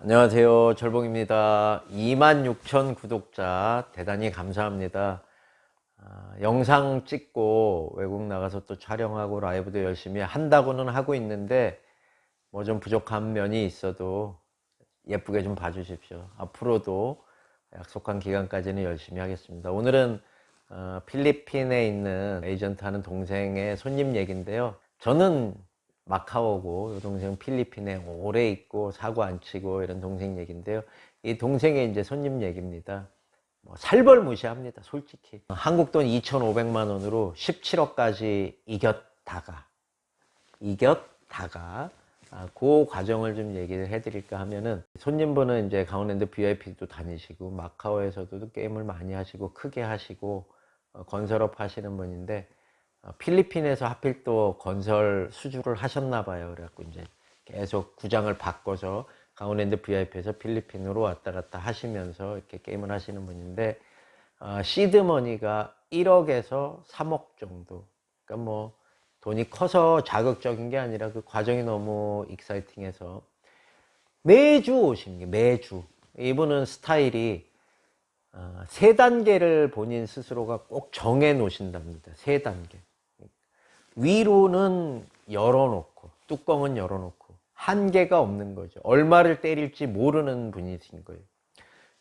안녕하세요. 철봉입니다. 26,000 구독자 대단히 감사합니다. 영상 찍고 외국 나가서 또 촬영하고 라이브도 열심히 한다고는 하고 있는데 뭐 좀 부족한 면이 있어도 예쁘게 좀 봐주십시오. 앞으로도 약속한 기간까지는 열심히 하겠습니다. 오늘은 필리핀에 있는 에이전트 하는 동생의 손님 얘기인데요. 저는 마카오고 이 동생은 필리핀에 오래 있고 사고 안 치고 이런 동생 얘기인데요. 이 동생의 이제 손님 얘기입니다. 뭐 살벌 무시합니다. 솔직히 한국 돈 2,500만 원으로 17억까지 이겼다가 그 과정을 좀 얘기를 해드릴까 하면은, 손님분은 이제 강원랜드 VIP도 다니시고 마카오에서도 게임을 많이 하시고 크게 하시고 건설업 하시는 분인데, 필리핀에서 하필 또 건설 수주를 하셨나 봐요. 그래갖고 이제 계속 구장을 바꿔서 강원랜드 VIP에서 필리핀으로 왔다 갔다 하시면서 이렇게 게임을 하시는 분인데, 시드머니가 1억에서 3억 정도. 그러니까 뭐 돈이 커서 자극적인 게 아니라 그 과정이 너무 익사이팅해서 매주 오시는 게, 매주. 이분은 스타일이 세 단계를 본인 스스로가 꼭 정해 놓으신답니다. 세 단계. 위로는 열어놓고, 뚜껑은 열어놓고, 한계가 없는 거죠. 얼마를 때릴지 모르는 분이신 거예요.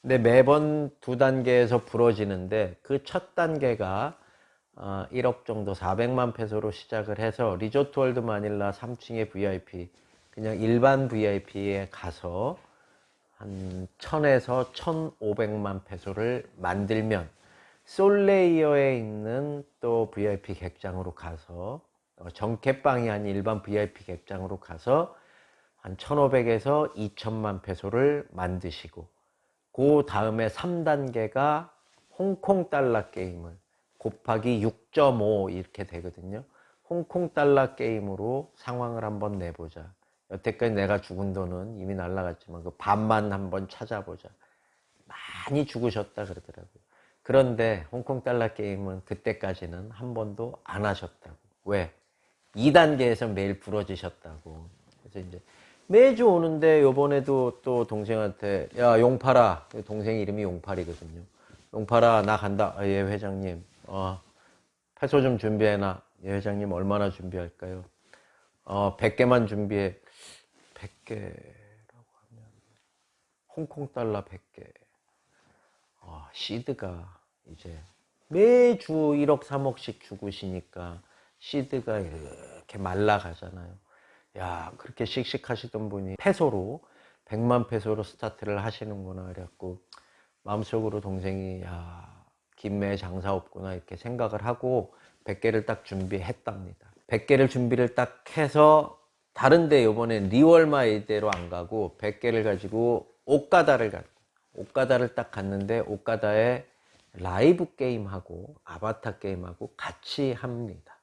근데 매번 두 단계에서 부러지는데, 그 첫 단계가 1억 정도, 400만 페소로 시작을 해서 리조트 월드 마닐라 3층의 VIP, 그냥 일반 VIP에 가서 한 1000에서 1500만 페소를 만들면, 솔레이어에 있는 또 VIP 객장으로 가서, 정켓방이 아닌 일반 VIP 객장으로 가서 한 1500에서 2000만 페소를 만드시고, 그 다음에 3단계가 홍콩 달러 게임을 곱하기 6.5 이렇게 되거든요. 홍콩 달러 게임으로 상황을 한번 내보자. 여태까지 내가 죽은 돈은 이미 날라갔지만 그 반만 한번 찾아보자. 많이 죽으셨다 그러더라고요. 그런데 홍콩 달러 게임은 그때까지는 한 번도 안 하셨다고. 왜? 2단계에서 매일 부러지셨다고. 그래서 이제 매주 오는데, 요번에도 또 동생한테, 야, 용팔아. 동생 이름이 용팔이거든요. 용팔아, 나 간다. 예, 회장님. 패소 좀 준비해놔. 예, 회장님, 얼마나 준비할까요? 100개만 준비해. 100개라고 하면 홍콩 달러 100개. 시드가 이제 매주 1억 3억씩 죽으시니까 시드가 이렇게 말라가잖아요. 야, 그렇게 씩씩하시던 분이 페소로 100만 페소로 스타트를 하시는구나. 그래갖고 마음속으로 동생이, 야, 김매에 장사 없구나 이렇게 생각을 하고 100개를 딱 준비했답니다. 100개를 준비를 딱 해서, 다른데 요번에 리월마이대로 안 가고 100개를 가지고 오카다를 딱 갔는데, 오카다에 라이브 게임하고 아바타 게임하고 같이 합니다.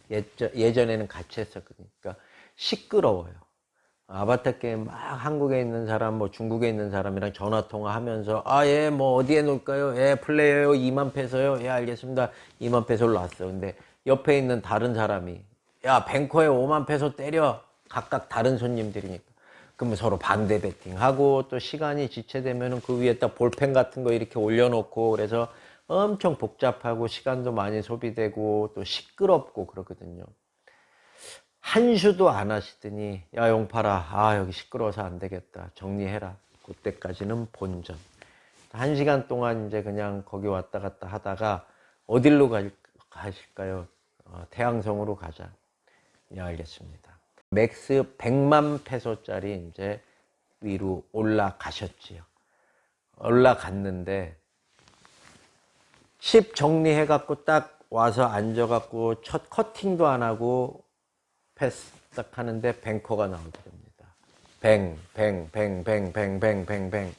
예전에는 같이 했었거든요. 그러니까 시끄러워요. 아바타 게임 막 한국에 있는 사람, 뭐 중국에 있는 사람이랑 전화 통화하면서, 예, 뭐 어디에 놓을까요? 예, 플레이어요. 2만 페소요. 예, 알겠습니다. 2만 페소를 놨어. 근데 옆에 있는 다른 사람이, 야, 뱅커에 5만 페소 때려. 각각 다른 손님들이니까. 그러면 서로 반대 배팅하고, 또 시간이 지체되면은 그 위에 딱 볼펜 같은 거 이렇게 올려놓고, 그래서 엄청 복잡하고 시간도 많이 소비되고 또 시끄럽고 그러거든요. 한 수도 안 하시더니, 야, 용팔아, 여기 시끄러워서 안 되겠다. 정리해라. 그때까지는 본전. 1시간 동안 이제 그냥 거기 왔다 갔다 하다가, 어딜로 가실까요? 태양성으로 가자. 예, 알겠습니다. 맥스 100만 페소짜리 이제 위로 올라가셨지요. 올라갔는데, 칩 정리해갖고 딱 와서 앉아갖고 첫 커팅도 안 하고 패스 딱 하는데 뱅커가 나오게 됩니다. 뱅, 뱅, 뱅, 뱅, 뱅, 뱅, 뱅, 뱅.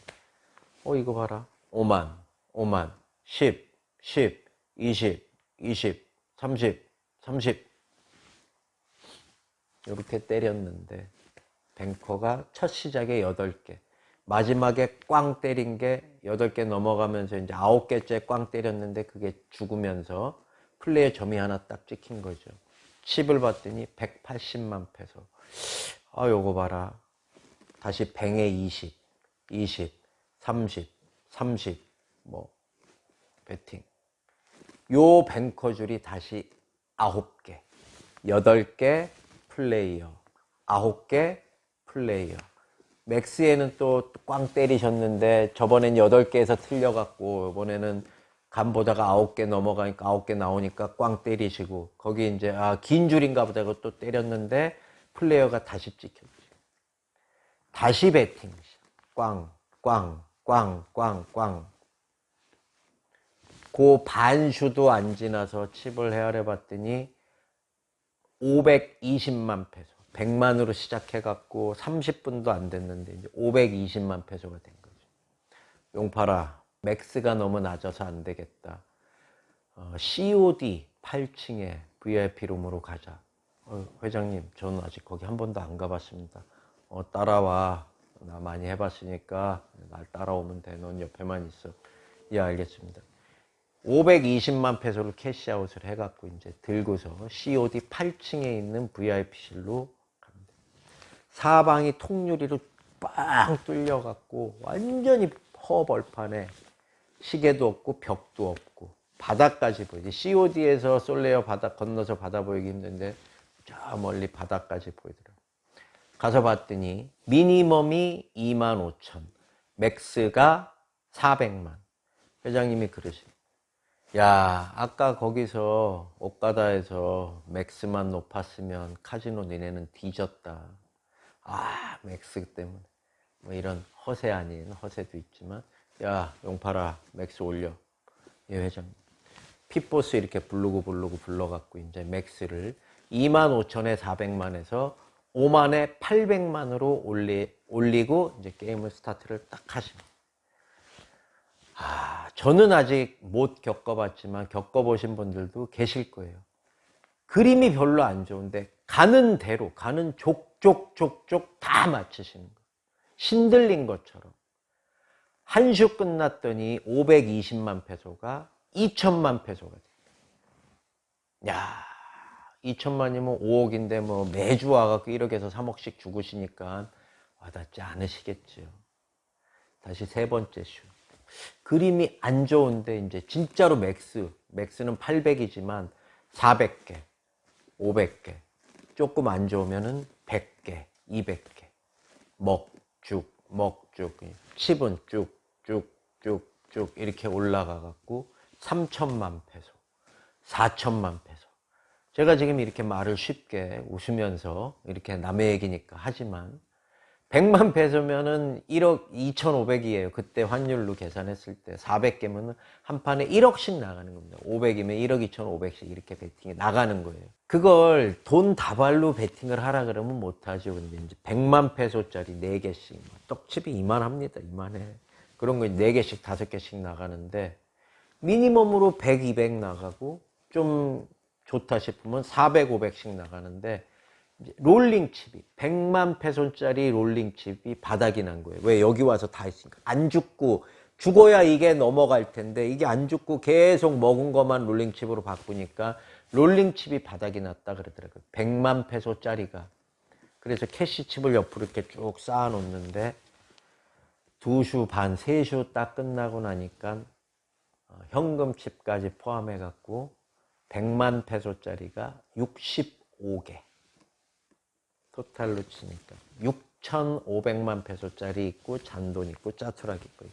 이거 봐라. 5만, 10, 10, 20, 20, 30, 30. 이렇게 때렸는데, 뱅커가 첫 시작에 8개. 마지막에 꽝 때린 게 8개 넘어가면서 이제 9개째 꽝 때렸는데, 그게 죽으면서 플레이어 점이 하나 딱 찍힌 거죠. 칩을 봤더니 180만 페소. 요거 봐라. 다시 뱅에 20. 20, 30, 30 뭐 배팅. 요 뱅커줄이 다시 9개, 8개 플레이어, 9개 플레이어. 맥스에는 또 꽝 때리셨는데 저번엔 8개에서 틀려갖고 이번에는 간 보다가 9개 넘어가니까 9개 나오니까 꽝 때리시고 거기 이제 긴 줄인가 보다 또 때렸는데 플레이어가 다시 찍혔지. 다시 배팅. 꽝, 꽝, 꽝, 꽝, 꽝. 그 반슈도 안 지나서 칩을 헤아려 봤더니 520만 페소. 100만으로 시작해갖고 30분도 안 됐는데 이제 520만 페소가 된 거죠. 용팔아, 맥스가 너무 낮아서 안 되겠다. COD 8층에 VIP 룸으로 가자. 회장님, 저는 아직 거기 한 번도 안 가봤습니다. 따라와. 나 많이 해봤으니까 날 따라오면 돼. 넌 옆에만 있어. 예, 알겠습니다. 520만 페소를 캐시아웃을 해갖고 이제 들고서 COD 8층에 있는 VIP실로 갑니다. 사방이 통유리로 빵 뚫려갖고 완전히 허벌판에 시계도 없고 벽도 없고 바닥까지 보이지. COD에서 솔레어 바닥 건너서 바다 보이기 힘든데 저 멀리 바닥까지 보이더라고요. 가서 봤더니 미니멈이 25,000, 맥스가 400만. 회장님이 그러시네. 야, 아까 거기서 옷가다에서 맥스만 높았으면 카지노 니네는 뒤졌다. 맥스 때문에. 뭐 이런 허세 아닌 허세도 있지만, 야, 용팔아, 맥스 올려. 예, 회장님. 핏보스 이렇게 부르고 불러갖고 이제 맥스를 25,000에 400만에서 5만에 800만으로 올리고 이제 게임을 스타트를 딱 하십니다. 저는 아직 못 겪어봤지만 겪어보신 분들도 계실 거예요. 그림이 별로 안 좋은데 가는 대로, 가는 족족 다 맞추시는 거예요. 신들린 것처럼. 한 슈 끝났더니 520만 페소가 2천만 페소가 돼요. 야, 2천만이면 5억인데 뭐 매주 와갖고 1억에서 3억씩 죽으시니까 와닿지 않으시겠죠. 다시 세 번째 슈. 그림이 안 좋은데 이제 진짜로 맥스는 800이지만 400개, 500개, 조금 안 좋으면은 100개, 200개. 먹쭉, 칩은 쭉 이렇게 올라가 갖고 3천만 페소, 4천만 페소. 제가 지금 이렇게 말을 쉽게 웃으면서 이렇게 남의 얘기니까 하지만 100만 페소면은 1억 2,500이에요. 그때 환율로 계산했을 때 400개면은 한 판에 1억씩 나가는 겁니다. 500이면 1억 2,500씩 이렇게 베팅이 나가는 거예요. 그걸 돈 다발로 베팅을 하라 그러면 못하죠. 근데 이제 100만 페소짜리 4개씩 떡집이 이만합니다. 이만해. 그런 거 4개씩 5개씩 나가는데 미니멈으로 100, 200 나가고 좀 좋다 싶으면 400, 500씩 나가는데 롤링 칩이 100만 페소짜리 롤링 칩이 바닥이 난 거예요. 왜? 여기 와서 다 있으니까. 안 죽고 죽어야 이게 넘어갈 텐데 이게 안 죽고 계속 먹은 것만 롤링 칩으로 바꾸니까 롤링 칩이 바닥이 났다 그러더라고요. 100만 페소짜리가. 그래서 캐시 칩을 옆으로 이렇게 쭉 쌓아 놓는데 2슈 반, 3슈 딱 끝나고 나니까 현금 칩까지 포함해 갖고 100만 페소짜리가 65개. 토탈로 치니까 6,500만 페소짜리 있고 잔돈 있고 짜투락 있고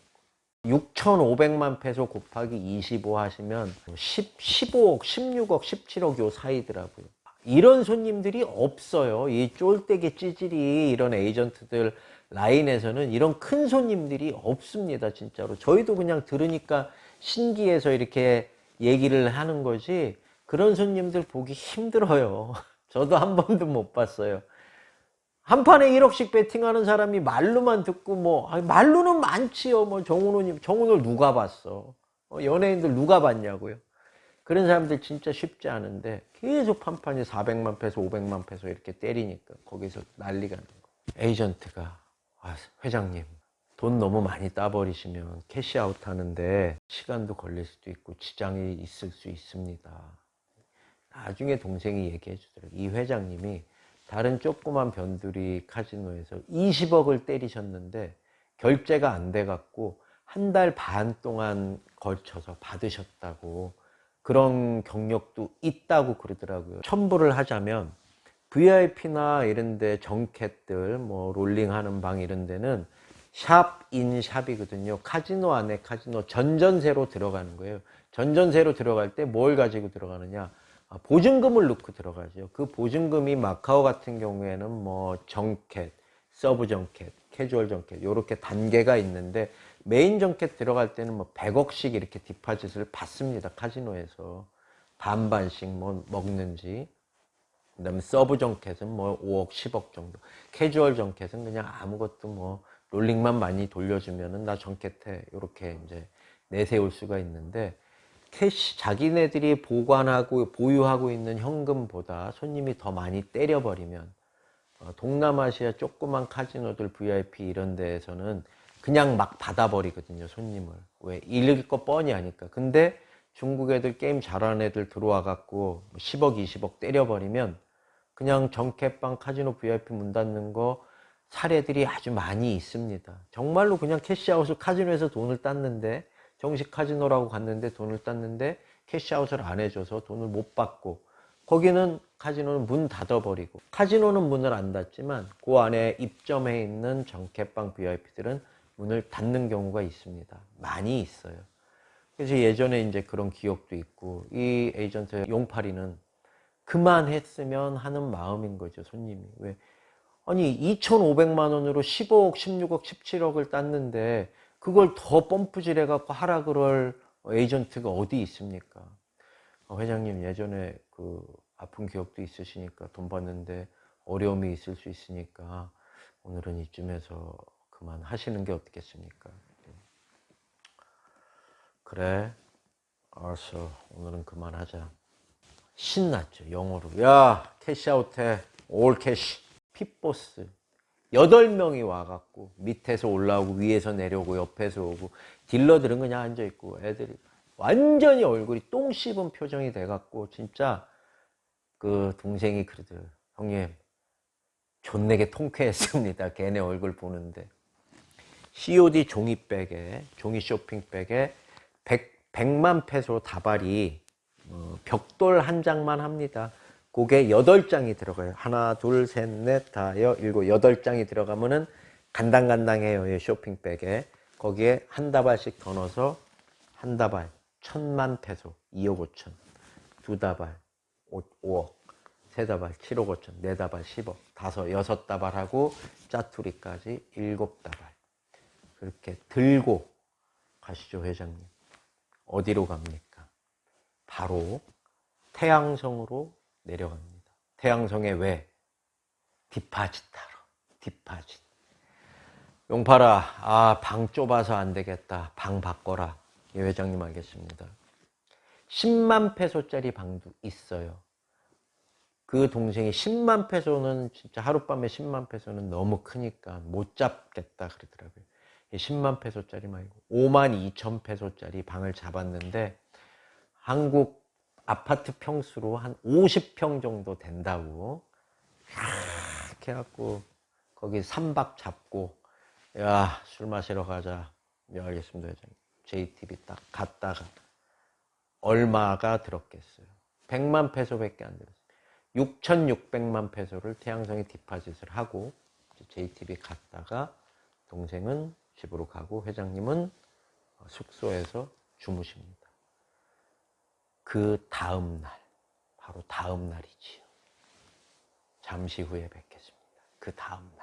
6,500만 페소 곱하기 25 하시면 15억, 16억, 17억 요 사이더라고요. 이런 손님들이 없어요. 이 쫄대기 찌질이 이런 에이전트들 라인에서는 이런 큰 손님들이 없습니다. 진짜로. 저희도 그냥 들으니까 신기해서 이렇게 얘기를 하는 거지 그런 손님들 보기 힘들어요. 저도 한 번도 못 봤어요. 한 판에 1억씩 베팅하는 사람이 말로만 듣고 말로는 많지요. 정훈을 누가 봤어? 연예인들 누가 봤냐고요? 그런 사람들 진짜 쉽지 않은데 계속 한 판에 400만 페소, 500만 페소 이렇게 때리니까 거기서 난리가 나는 거예요. 에이전트가 회장님 돈 너무 많이 따버리시면 캐시아웃 하는데 시간도 걸릴 수도 있고 지장이 있을 수 있습니다. 나중에 동생이 얘기해 주더라고요. 이 회장님이 다른 조그만 변두리 카지노에서 20억을 때리셨는데 결제가 안 돼 갖고 한 달 반 동안 걸쳐서 받으셨다고, 그런 경력도 있다고 그러더라고요. 첨부를 하자면 VIP나 이런 데 정캣들 뭐 롤링하는 방 이런 데는 샵 인 샵이거든요. 카지노 안에 카지노, 전전세로 들어가는 거예요. 전전세로 들어갈 때 뭘 가지고 들어가느냐, 보증금을 넣고 들어가죠. 그 보증금이 마카오 같은 경우에는 뭐 정캣, 서브 정캣, 캐주얼 정캣 요렇게 단계가 있는데, 메인 정캣 들어갈 때는 뭐 100억씩 이렇게 디파짓을 받습니다. 카지노에서 반반씩 뭐 먹는지. 그 다음에 서브 정캣은 뭐 5억, 10억 정도. 캐주얼 정캣은 그냥 아무것도 뭐 롤링만 많이 돌려주면은 나 정캣해, 요렇게 이제 내세울 수가 있는데, 캐시, 자기네들이 보관하고 보유하고 있는 현금보다 손님이 더 많이 때려버리면, 동남아시아 조그만 카지노들 VIP 이런 데에서는 그냥 막 받아버리거든요, 손님을. 왜? 잃을 거 뻔히 아니까. 근데 중국 애들, 게임 잘하는 애들 들어와 갖고 10억, 20억 때려버리면 그냥 정캐빵 카지노 VIP 문 닫는 거 사례들이 아주 많이 있습니다. 정말로 그냥 캐시아웃을 카지노에서 돈을 땄는데, 정식 카지노라고 갔는데 돈을 땄는데 캐시아웃을 안 해줘서 돈을 못 받고, 거기는 카지노는 문 닫아버리고, 카지노는 문을 안 닫지만 그 안에 입점해 있는 정캐빵 VIP들은 문을 닫는 경우가 있습니다. 많이 있어요. 그래서 예전에 이제 그런 기억도 있고, 이 에이전트 용팔이는 그만했으면 하는 마음인 거죠, 손님이. 왜? 아니, 2,500만 원으로 15억, 16억, 17억을 땄는데 그걸 더 펌프질 해갖고 하라 그럴 에이전트가 어디 있습니까? 회장님, 예전에 그 아픈 기억도 있으시니까 돈 받는데 어려움이 있을 수 있으니까 오늘은 이쯤에서 그만하시는 게 어떻겠습니까? 그래, 알았어. 오늘은 그만하자. 신났죠, 영어로. 야, 캐시아웃해. 올 캐시. 핏보스. 8명이 와갖고 밑에서 올라오고 위에서 내려오고 옆에서 오고, 딜러들은 그냥 앉아있고, 애들이 완전히 얼굴이 똥 씹은 표정이 돼갖고, 진짜 그 동생이 그러더라고요. 형님, 존내게 통쾌했습니다. 걔네 얼굴 보는데. COD 종이백에, 종이 쇼핑백에 100만 페소 다발이 벽돌 한 장만 합니다. 그게 8장이 들어가요. 하나, 둘, 셋, 넷, 다, 일곱, 8장이 들어가면은 간당간당해요. 이 쇼핑백에. 거기에 한 다발씩 더 넣어서, 한 다발 1,000만 페소, 2억 5천. 두 다발 5억. 세 다발 7억 5천. 네 다발 10억. 다섯, 6다발하고 짜투리까지 7다발. 그렇게 들고 가시죠, 회장님. 어디로 갑니까? 바로 태양성으로 내려갑니다. 태양성에 왜? 디파짓하러. 디파짓. 용팔아, 방 좁아서 안 되겠다. 방 바꿔라. 예, 회장님 알겠습니다. 10만 페소짜리 방도 있어요. 그 동생이 10만 페소는 진짜 하룻밤에 10만 페소는 너무 크니까 못 잡겠다 그러더라고요. 10만 페소짜리 말고 5만 2천 페소짜리 방을 잡았는데, 한국 아파트 평수로 한 50평 정도 된다고. 이렇게 해갖고 거기 3박 잡고, 야, 술 마시러 가자. 네, 알겠습니다, 회장님. JTB 딱 갔다가 얼마가 들었겠어요? 100만 페소밖에 안 들었어요. 6,600만 페소를 태양성에 디파짓을 하고 JTB 갔다가 동생은 집으로 가고 회장님은 숙소에서 주무십니다. 그 다음 날, 바로 다음 날이지요. 잠시 후에 뵙겠습니다. 그 다음 날.